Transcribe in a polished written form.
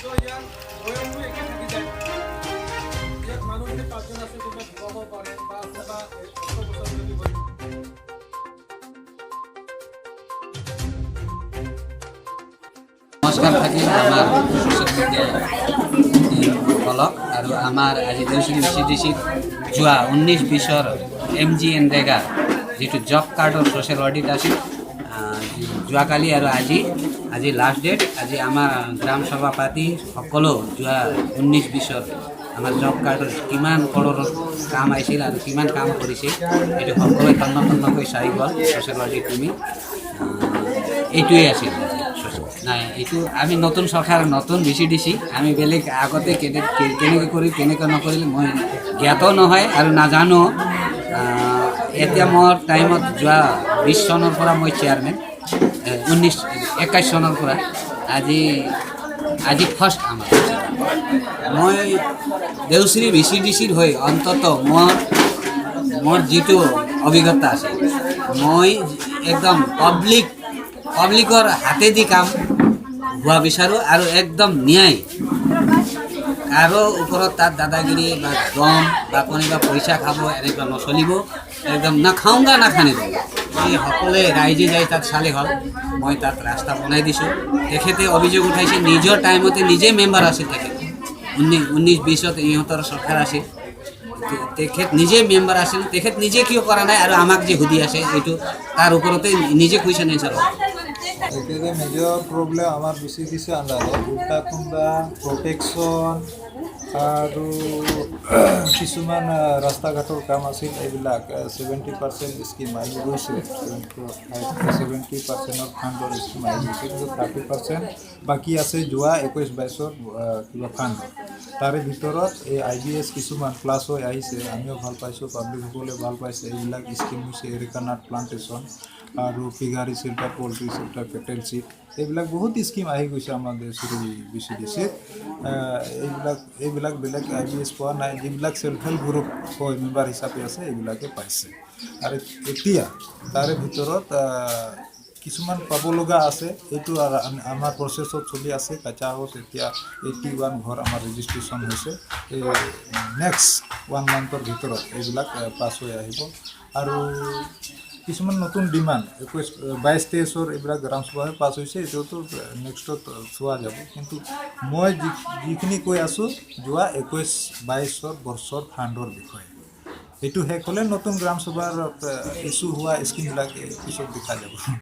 তো ইয়াৰ বয়সটো একে থাকি যায়। ইয়াত মানুহ যদি 5জন আছে কোনোবা ঢুকাব পাৰে বা কোনোবা 100 বছৰ যদি হয়। নমস্কাৰ থাকিল আমাৰ ছ'চিয়েল মিডিয়া ফলক আৰু আমাৰ আজি দেউচুৰী VCDC যোৱা 19-20 MGNREGA যিটো জব কাৰ্ডৰ ছ'চিয়েল অডিট আছিল যোৱাকালি আৰু আজি লাষ্ট ডেট। আজি আমাৰ গ্ৰাম সভাপতি সকলো যোৱা 19-20 আমাৰ জব কাৰ্ডৰ কিমান কৰোৰৰ কাম আহিছিল আৰু কিমান কাম কৰিছিল এইটো সকলোৱে খণ্ডকৈ চাই গ'ল ছ'চিয়েল অডিট টিমে। এইটোৱে আছিল নাই, এইটো আমি নতুন চৰকাৰ নতুন VCDC আমি বেলেগ আগতে কেনেকৈ কৰি কেনেকৈ নকৰিলে মই জ্ঞাত নহয় আৰু নাজানো। এতিয়া মোৰ টাইমত যোৱা 20 চনৰ পৰা মই চেয়াৰমেন, 21 চনৰ পৰা আজি ফাৰ্ষ্ট আমাৰ মই দেউচুৰী VCDCৰ হৈ অন্তত মোৰ যিটো অভিজ্ঞতা আছে মই একদম পাব্লিকৰ হাতেদি কাম হোৱা বিচাৰোঁ আৰু একদম ন্যায় কাৰো ওপৰত তাত দাদাগিৰি বা দম বা কোনোবা পইচা খাব এনেকুৱা নচলিব। একদম নাখাওঁগা নাখানিব এই সকলোৱে ৰাইজে যাই তাত চালে হ'ল। মই তাত ৰাস্তা বনাই দিছোঁ। তেখেতে অভিযোগ উঠাইছে নিজৰ টাইমতে নিজে মেম্বাৰ আছিল তেখেত 19-20 ইহঁতৰ চৰকাৰ আছিল। তেখেত নিজে মেম্বাৰ আছিল, তেখেত নিজে কিয় কৰা নাই আৰু আমাক যে সুধি আছে এইটো তাৰ ওপৰতে নিজে কুৱেশ্যন এনচাৰ হ'ব। একেবাৰে মেজৰ প্ৰব্লেম আমাৰ VCDC আণ্ডাৰত উল্টা-খুন্দা প্ৰটেকশ্যন আৰু কিছুমান ৰাস্তা ঘাটৰ কাম আছিল। এইবিলাক 70% স্কিম আহি গৈছে, 70%ৰ ফাণ্ডৰ স্কিম আহি গৈছে, কিন্তু 30% বাকী আছে যোৱা 21-22 কিবা ফাণ্ড। তাৰে ভিতৰত এই IBS কিছুমান প্লাছ হৈ আহিছে, আমিও ভাল পাইছোঁ, পাব্লিকসকলে ভাল পাইছে। এইবিলাক স্কিম হৈছে এৰিকানাট প্লাণ্টেশ্যন আৰু পিগাৰী চেল্টাৰ, পল্ট্ৰি চেল্টাৰ, পেটেল চিট, এইবিলাক বহুত স্কিম আহি গৈছে আমাৰ দেউচুৰী VCDCত। এইবিলাক বেলেগ IBS পোৱা নাই। যিবিলাক চেল্ফ হেল্প গ্ৰুপ হয় মেম্বাৰ হিচাপে আছে এইবিলাকে পাইছে। আৰু এতিয়া তাৰে ভিতৰত কিছুমান পাব লগা আছে, এইটো আমাৰ প্ৰচেছত চলি আছে। কাঁচা হাউচ এতিয়া 81 ঘৰ আমাৰ ৰেজিষ্ট্ৰেশ্যন হৈছে। এই নেক্সট 1 মান্থৰ ভিতৰত এইবিলাক পাছ হৈ আহিব। আৰু কিছুমান নতুন ডিমাণ্ড 22-23 এইবিলাক গ্ৰামসভাহে পাছ হৈছে, এইটোতো নেক্সটত চোৱা যাব। কিন্তু মই যিখিনি কৈ আছোঁ যোৱা 21-22 বছৰ ফাণ্ডৰ বিষয়ে, এইটো শেষ হ'লে নতুন গ্ৰামসভাৰ ইছ্যু হোৱা স্কিমবিলাক পিছত দেখা যাব।